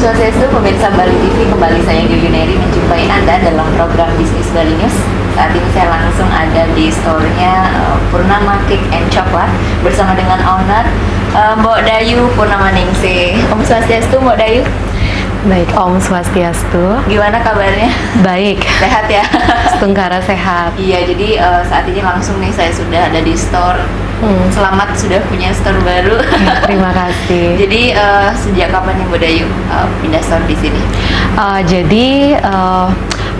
Swastiastu, pemirsa Bali TV, kembali saya Yuyuneri menjumpai Anda dalam program Bisnis Bali News. Saat ini saya langsung ada di store-nya Purnama Cake and Chocolate bersama dengan owner Mbok Dayu Purnamaningsih. Om Swastiastu, Mbok Dayu. Baik, Om Swastiastu. Gimana kabarnya? Baik. Sehat ya? Setungkara sehat. Iya, jadi saat ini langsung nih saya sudah ada di store. Selamat sudah punya store baru. Ya, terima kasih. Jadi sejak kapan nih Mbok Dayu pindah store di sini? Jadi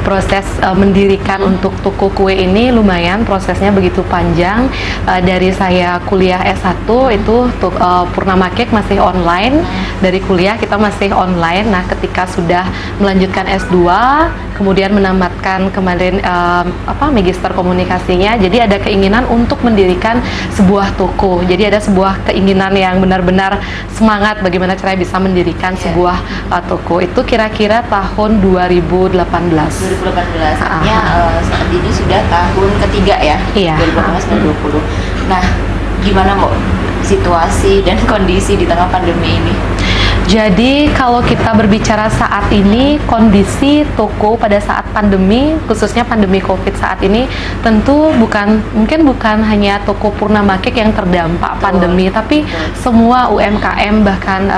proses mendirikan untuk toko kue ini lumayan prosesnya begitu panjang. Dari saya kuliah S1 itu Purnama Cake masih online. Dari kuliah kita masih online. Nah, ketika sudah melanjutkan S2, kemudian menamatkan kemarin magister komunikasinya, jadi ada keinginan untuk mendirikan sebuah toko. Jadi ada sebuah keinginan yang benar-benar semangat bagaimana caranya bisa mendirikan sebuah toko. Itu kira-kira tahun 2018. Artinya saat ini sudah tahun ketiga ya, Iya. 2018 dan 2020. Nah, gimana Mbok situasi dan kondisi di tengah pandemi ini? Jadi kalau kita berbicara saat ini, kondisi toko pada saat pandemi, khususnya pandemi COVID saat ini, tentu mungkin bukan hanya toko Purnama Cake yang terdampak pandemi, tapi semua UMKM bahkan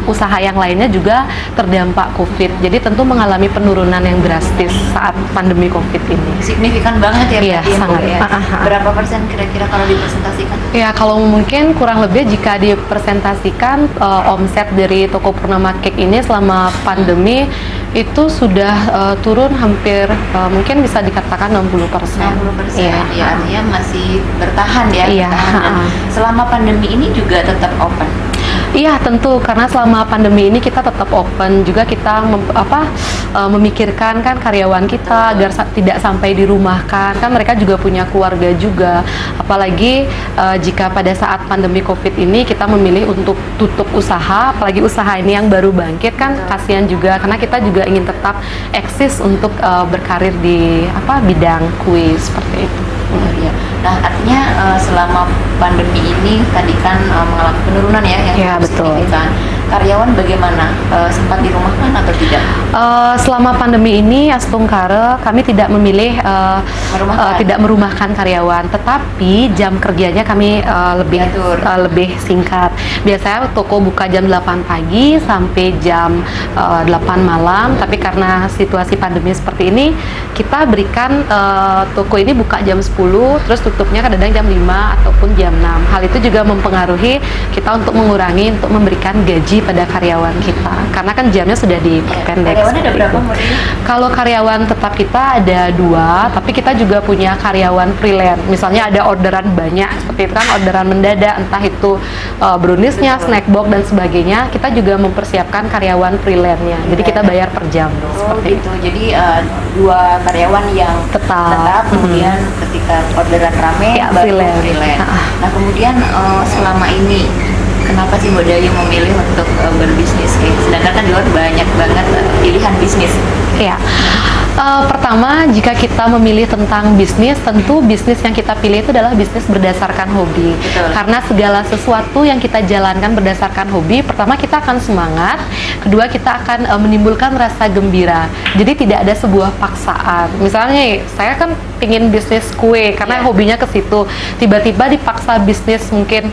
usaha yang lainnya juga terdampak COVID. Jadi tentu mengalami penurunan yang drastis saat pandemi COVID ini. Signifikan banget ya, Iya, berarti ya, sangat. Mbok, ya. Berapa persen kira-kira kalau dipresentasikan? Ya, kalau mungkin kurang lebih jika dipresentasikan omset dari toko Purnama Cake ini selama pandemi itu sudah turun hampir mungkin bisa dikatakan 60%. 60%, Iya. ya, artinya masih bertahan ya. Iya, Dan selama pandemi ini juga tetap open. Iya, tentu, karena selama pandemi ini kita tetap open, juga kita memikirkan kan karyawan kita agar tidak sampai dirumahkan, kan mereka juga punya keluarga juga, apalagi jika pada saat pandemi COVID ini kita memilih untuk tutup usaha, apalagi usaha ini yang baru bangkit kan kasihan juga, karena kita juga ingin tetap eksis untuk berkarir di bidang kue seperti itu. Iya. Nah, artinya selama pandemi ini tadi kan mengalami penurunan ya yang Ya, betul. signifikan. Karyawan bagaimana? Sempat dirumahkan atau tidak? Selama pandemi ini Astungkara kami tidak memilih tidak merumahkan karyawan, tetapi jam kerjanya kami lebih singkat. Biasanya toko buka jam 8 pagi sampai jam 8 malam, tapi karena situasi pandemi seperti ini kita berikan toko ini buka jam 10 terus tutupnya kadang-kadang jam 5 ataupun jam 6. Hal itu juga mempengaruhi kita untuk memberikan gaji pada karyawan kita, karena kan jamnya sudah diperpendek. Karyawan ada berapa Mbak? Kalau karyawan tetap kita ada 2, tapi kita juga punya karyawan freelance. Misalnya ada orderan banyak, seperti itu kan orderan mendadak, entah itu browniesnya, snack box dan sebagainya, kita juga mempersiapkan karyawan freelance-nya. Jadi kita bayar per jam. Seperti Gitu. Jadi 2 karyawan yang tetap, kemudian ketika orderan rame Ya, baru freelance. Nah, kemudian selama ini kenapa sih Mbak Dayu memilih untuk berbisnis kayak? Sedangkan kan di luar banyak banget pilihan bisnis. Ya. Pertama, jika kita memilih tentang bisnis, tentu bisnis yang kita pilih itu adalah bisnis berdasarkan hobi. Betul. Karena segala sesuatu yang kita jalankan berdasarkan hobi, pertama kita akan semangat, kedua kita akan menimbulkan rasa gembira. Jadi tidak ada sebuah paksaan. Misalnya, saya kan ingin bisnis kue karena hobinya ke situ. Tiba-tiba dipaksa bisnis mungkin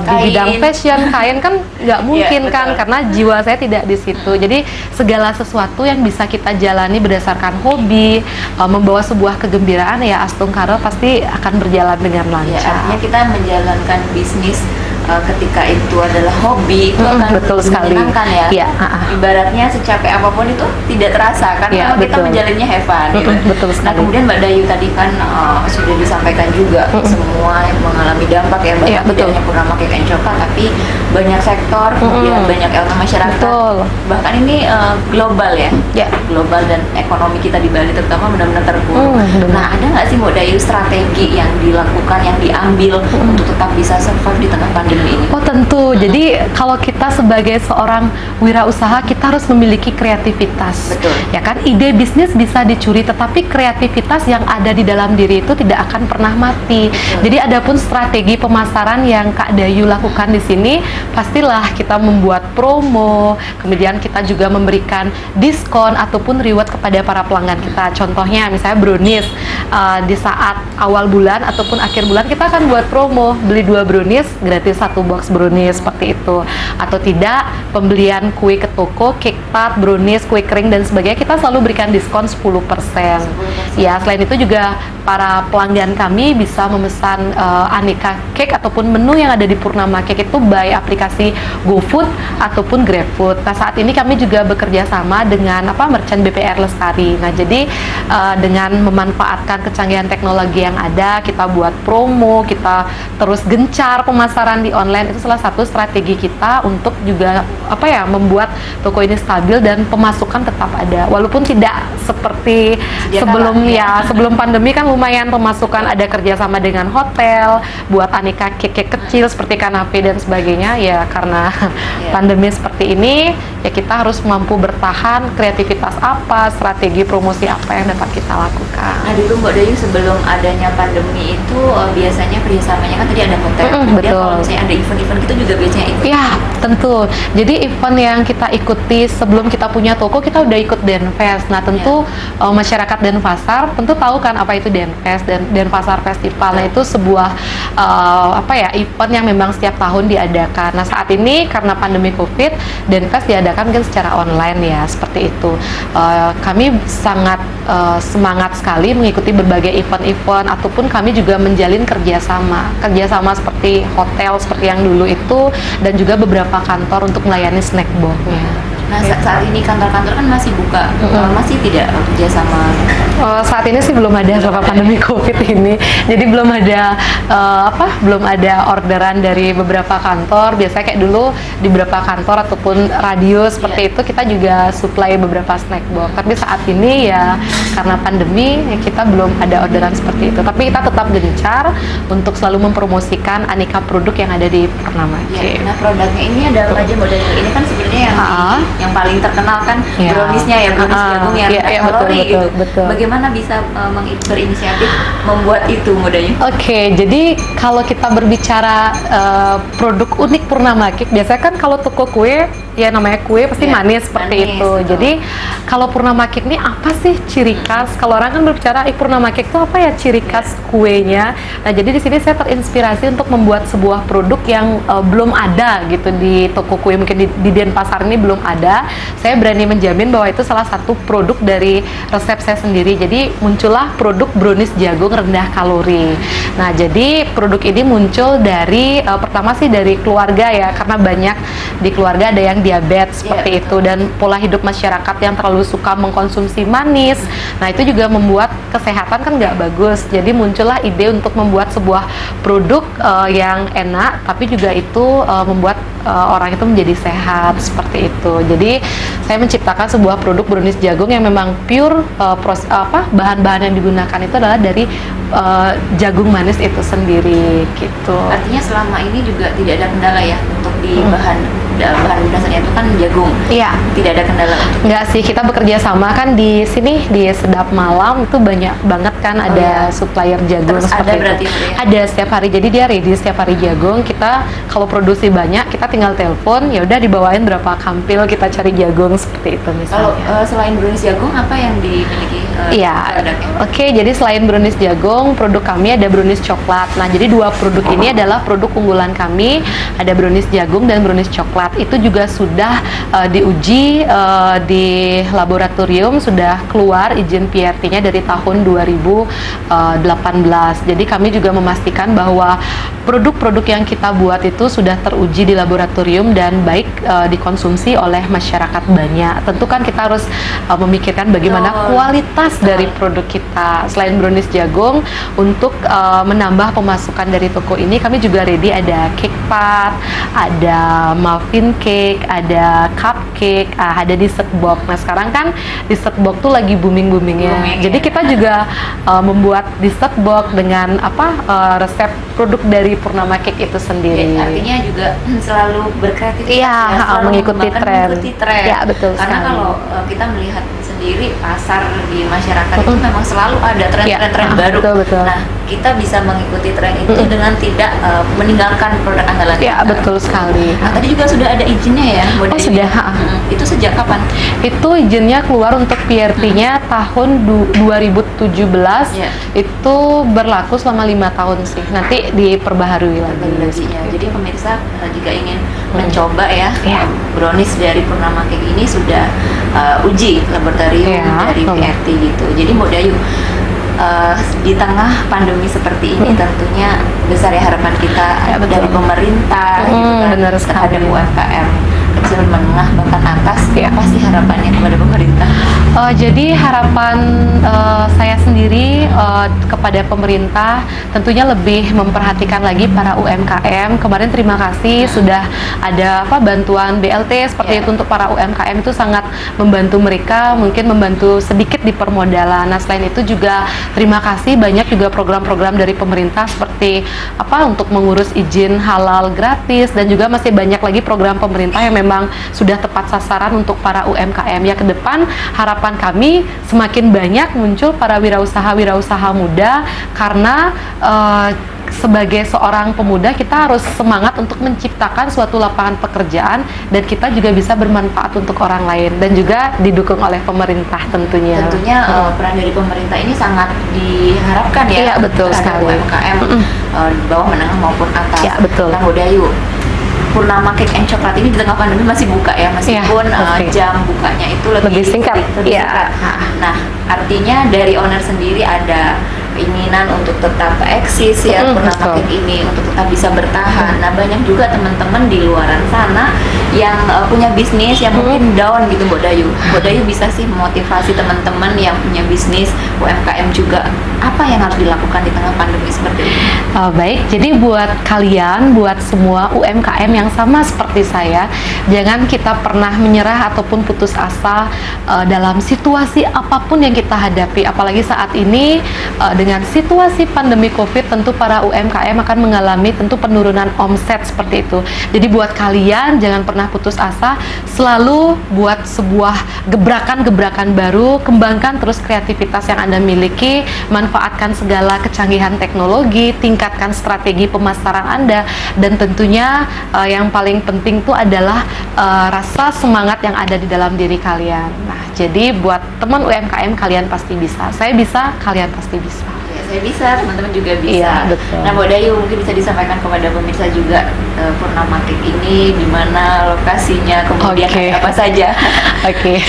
di bidang fashion, kain kan nggak mungkin kan, karena jiwa saya tidak di situ. Jadi segala sesuatu yang bisa kita jalani berdasarkan hobi, membawa sebuah kegembiraan, ya Astungkara pasti akan berjalan dengan lancar. Ya, artinya kita menjalankan bisnis ketika itu adalah hobi itu akan betul sekali. menyenangkan ya. Iya, Ibaratnya secapek apapun itu tidak terasa kan, Iya, kalau kita betul. menjalannya have fun gitu. Betul Nah, sekali. kemudian Mbak Dayu tadi kan sudah disampaikan juga semua yang mengalami dampak ya, Iya, bahkan tidak betul. hanya Purnama Cake and Chocolate, tapi banyak sektor, kemudian banyak elemen masyarakat. Betul. Bahkan ini global ya. Ya. Global, dan ekonomi kita di Bali terutama benar-benar terpuruk. benar. Nah, ada nggak sih Mbak Dayu strategi yang dilakukan, yang diambil untuk tetap bisa survive di tengah pandemi pandemi ini? Oh tentu. Jadi kalau kita sebagai seorang wirausaha, kita harus memiliki kreativitas. Betul. Ya kan, ide bisnis bisa dicuri, tetapi kreativitas yang ada di dalam diri itu tidak akan pernah mati. Betul. Jadi adapun strategi pemasaran yang Kak Dayu lakukan di sini, pastilah kita membuat promo, kemudian kita juga memberikan diskon ataupun reward kepada para pelanggan kita. Contohnya misalnya brownies, di saat awal bulan ataupun akhir bulan kita akan buat promo, beli 2 brownies gratis 1 box brownies, seperti itu. Atau tidak, pembelian kue ke toko, cake tart, brownies, kue kering dan sebagainya, kita selalu berikan diskon 10%. Ya, selain itu juga para pelanggan kami bisa memesan aneka cake ataupun menu yang ada di Purnama Cake itu by aplikasi GoFood ataupun GrabFood. Nah, saat ini kami juga bekerja sama dengan merchant BPR Lestari. Nah, jadi dengan memanfaatkan kecanggihan teknologi yang ada, kita buat promo, kita terus gencar pemasaran di online. Itu salah satu strategi kita untuk juga membuat toko ini stabil dan pemasukan tetap ada. Walaupun tidak seperti sebelum pandemi kan lumayan pemasukan, ada kerjasama dengan hotel buat aneka cake kecil seperti kanape dan sebagainya. Ya karena pandemi seperti ini, ya kita harus mampu bertahan. Kreativitas apa, strategi promosi apa yang dapat kita lakukan. Nah dulu Mbak Dayu sebelum adanya pandemi itu biasanya kerjasamanya kan tadi ada hotel. Kemudian betul. kalau misalnya ada event-event gitu juga biasanya ikut. Ya tentu. Jadi event yang kita ikuti sebelum kita punya toko, kita udah ikut Denfest. Nah tentu masyarakat Denpasar tentu tahu kan apa itu Denfest dan Denpasar Festival. Nah itu sebuah event yang memang setiap tahun diadakan. Nah saat ini karena pandemi Covid, Denfest diadakan mungkin secara online ya, seperti itu. Kami sangat semangat sekali mengikuti berbagai event-event ataupun kami juga menjalin kerjasama seperti hotel seperti yang dulu itu, dan juga beberapa kantor untuk melayani snack box-nya. Nah saat ini kantor-kantor kan masih buka, masih tidak kerjasama? Saat ini sih belum ada selama pandemi Covid ini, jadi belum ada orderan dari beberapa kantor. Biasanya kayak dulu di beberapa kantor ataupun radio seperti itu kita juga supply beberapa snack box. Tapi saat ini ya karena pandemi kita belum ada orderan seperti itu. Tapi kita tetap gencar untuk selalu mempromosikan aneka produk yang ada di Purnama Cake. Nah produknya ini ada apa aja Mbak Dayu? Ini kan sebenarnya yang paling terkenal kan browniesnya ya, brownies jagung yang kalori gitu. Betul. Bagaimana bisa berinisiatif membuat itu Mbak Dayu? Oke, jadi kalau kita berbicara produk unik Purnama Cake, biasanya kan kalau toko kue ya namanya kue pasti manis seperti itu. Betul. Jadi kalau Purnama Cake ini apa sih ciri khas? Kalau orang kan berbicara Purnama Cake itu apa ya ciri khas kuenya? Nah, jadi di sini saya terinspirasi untuk membuat sebuah produk yang belum ada gitu di toko kue, mungkin di Denpasar ini belum ada. Saya berani menjamin bahwa itu salah satu produk dari resep saya sendiri. Jadi muncullah produk brownies jagung rendah kalori. Nah, jadi produk ini muncul dari pertama sih dari keluarga ya, karena banyak di keluarga ada yang diabetes seperti itu, dan pola hidup masyarakat yang terlalu suka mengkonsumsi manis. Nah, itu juga membuat kesehatan kan nggak bagus. Jadi muncullah ide untuk membuat sebuah produk yang enak, tapi juga itu membuat orang itu menjadi sehat seperti itu. Jadi saya menciptakan sebuah produk brownies jagung yang memang pure bahan-bahan yang digunakan itu adalah dari jagung manis itu sendiri gitu. Artinya selama ini juga tidak ada kendala ya untuk di bahan dasarnya itu kan jagung. Iya. Tidak ada kendala untuk. Enggak sih, kita bekerja sama kan di sini di Sedap Malam itu banyak banget kan ada supplier jagung. Terus seperti ada itu. berarti ya? Ada setiap hari, jadi dia ready setiap hari jagung. Kita kalau produksi banyak kita tinggal telepon, ya udah dibawain berapa kampil, kita cari jagung seperti itu Kalau misalnya. selain brownies jagung apa yang dimiliki Iya. produknya? Oke, jadi selain brownies jagung, produk kami ada brownies coklat. Nah, jadi dua produk ini adalah produk unggulan kami. Ada brownies jagung dan brownies coklat. Itu juga sudah diuji di laboratorium, sudah keluar izin PRT-nya dari tahun 2018. Jadi kami juga memastikan bahwa produk-produk yang kita buat itu sudah teruji di laboratorium dan baik dikonsumsi oleh masyarakat banyak. Tentu kan kita harus memikirkan bagaimana kualitas dari produk kita. Selain brownies jagung, untuk menambah pemasukan dari toko ini, kami juga ready ada cake pat, ada muffin muffin cake, ada cupcake, ada dessert box. Nah sekarang kan dessert box tuh lagi booming-boomingnya. Jadi kita juga membuat dessert box dengan resep produk dari Purnama Cake itu sendiri. Artinya juga selalu berkreativitas, iya, selalu mengikuti tren. Ya, betul karena sekali. kalau kita melihat sendiri pasar di masyarakat itu memang selalu ada tren-tren baru. Betul. Nah, kita bisa mengikuti tren itu dengan tidak meninggalkan produk andalan Ya, kita. betul sekali. Nah, tadi juga sudah ada izinnya ya, Oh, sudah. Itu sejak kapan? Itu izinnya keluar untuk PRT-nya tahun 2017. Ya. Itu berlaku selama 5 tahun sih. Nanti diperbaharui lagi. Jadi pemirsa jika ingin mencoba ya Ya. brownies dari Purnama Cake ini sudah uji laboratorium Ya, dari PRT gitu. Jadi Mbak Dayu, di tengah pandemi seperti ini tentunya besar ya harapan kita Ya, betul. dari pemerintah gitu kan, benar sekali. terhadap UMKM kecil menengah bahkan atas. Ya. Apa sih harapannya kepada pemerintah? Jadi harapan saya sendiri kepada pemerintah tentunya lebih memperhatikan lagi para UMKM. Kemarin terima kasih sudah ada bantuan BLT seperti itu untuk para UMKM, itu sangat membantu mereka, mungkin membantu sedikit di permodalan. Nah selain itu juga terima kasih banyak juga program-program dari pemerintah seperti untuk mengurus izin halal gratis, dan juga masih banyak lagi program pemerintah yang memang sudah tepat sasaran untuk para UMKM. Ya, ke depan harapan kami semakin banyak muncul para wirausaha muda, karena sebagai seorang pemuda kita harus semangat untuk menciptakan suatu lapangan pekerjaan, dan kita juga bisa bermanfaat untuk orang lain, dan juga didukung oleh pemerintah tentunya. Peran dari pemerintah ini sangat diharapkan ya. Iya, betul terhadap sekali. UMKM di bawah, menengah maupun atas. Ya, betul. Nah, Mbak Dayu, Purnama Cake and Coklat ini di tengah pandemi masih buka ya, meskipun jam bukanya itu lebih singkat. singkat. Nah, artinya dari owner sendiri ada keinginan untuk tetap eksis ya, Purnama Cake ini untuk tetap bisa bertahan. Nah, banyak juga teman-teman di luaran sana yang punya bisnis yang mungkin down gitu, Mbak Dayu. Mbak Dayu bisa sih memotivasi teman-teman yang punya bisnis UMKM juga, apa yang harus dilakukan di tengah pandemi seperti ini? Baik, jadi buat kalian, buat semua UMKM yang sama seperti saya, jangan kita pernah menyerah ataupun putus asa dalam situasi apapun yang kita hadapi. Apalagi saat ini dengan situasi pandemi COVID, tentu para UMKM akan mengalami tentu penurunan omset seperti itu. Jadi buat kalian jangan pernah putus asa, selalu buat sebuah gebrakan-gebrakan baru, kembangkan terus kreativitas yang Anda miliki, manfaatkan segala kecanggihan teknologi, tingkatkan strategi pemasaran Anda, dan tentunya yang paling penting itu adalah rasa semangat yang ada di dalam diri kalian. Nah, jadi buat teman UMKM, kalian pasti bisa. Saya bisa, kalian pasti bisa. Saya bisa, teman-teman juga bisa. Iya, betul. Nah, Mbak Dayu, mungkin bisa disampaikan kepada pemirsa juga Purnama Cake ini di mana lokasinya, kemudian apa saja. Oke.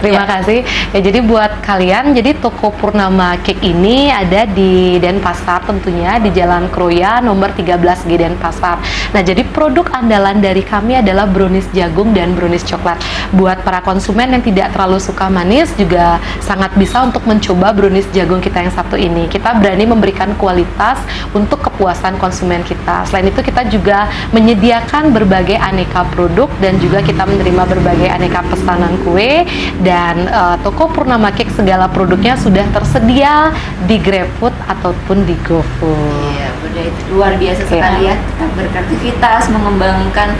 Terima kasih. Ya, jadi buat kalian, jadi toko Purnama Cake ini ada di Denpasar tentunya, di Jalan Kroya nomor 13G Denpasar. Nah, jadi produk andalan dari kami adalah brownies jagung dan brownies coklat. Buat para konsumen yang tidak terlalu suka manis juga sangat bisa untuk mencoba brownies jagung kita yang satu ini. Kita berani memberikan kualitas untuk kepuasan konsumen kita. Selain itu kita juga menyediakan berbagai aneka produk, dan juga kita menerima berbagai aneka pesanan kue, dan toko Purnama Cake segala produknya sudah tersedia di GrabFood ataupun di GoFood. Iya, udah itu luar biasa sekali ya. Kita berkreativitas mengembangkan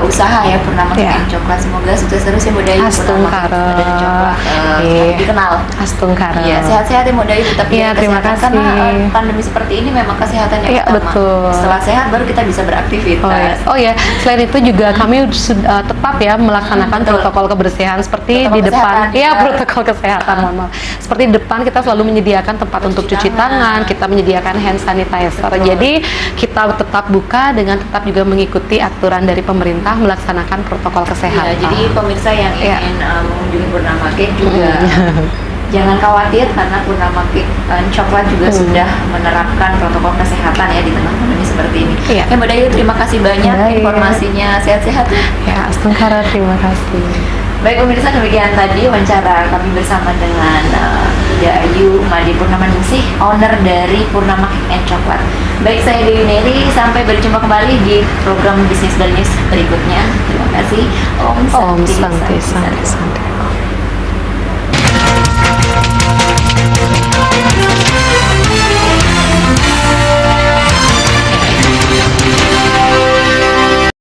usaha ya Purnama Cake and Coklat. Semoga sukses terus ya Mbak Dayu. Astung Karo. Dikenal. Astung Karo. Iya, sehat-sehat ya Mbak Dayu, tetap Iya, terima kasih. Karena pandemi seperti ini memang kesehatan yang utama. Betul. Setelah sehat baru kita bisa beraktivitas. Oh ya, selain itu juga kami tetap ya melaksanakan protokol kebersihan seperti protokol di depan. kesehatan, Iya, protokol kesehatan, mohon maaf. Seperti di depan kita selalu menyediakan tempat untuk cuci tangan, kita menyediakan hand sanitizer. Jadi kita tetap buka dengan tetap juga mengikuti aturan dari pemerintah, melaksanakan protokol kesehatan. Iya, jadi pemirsa yang ingin mengunjungi Purnama Cake juga jangan khawatir, karena Purnama Cake and Coklat juga sudah menerapkan protokol kesehatan ya di tengah pandemi seperti ini. Ya, Mbak Dayu, terima kasih banyak informasinya. Sehat-sehat ya. Ya, Astung Karo, terima kasih. Baik pemirsa, demikian tadi wawancara kami bersama dengan Ida Ayu Made Purnamaningsih, owner dari Purnama Cake and Chocolate. Baik, saya Dewi Neri, sampai berjumpa kembali di program Bisnis dan News berikutnya. Terima kasih. Om Santi Santi Santi. Santi.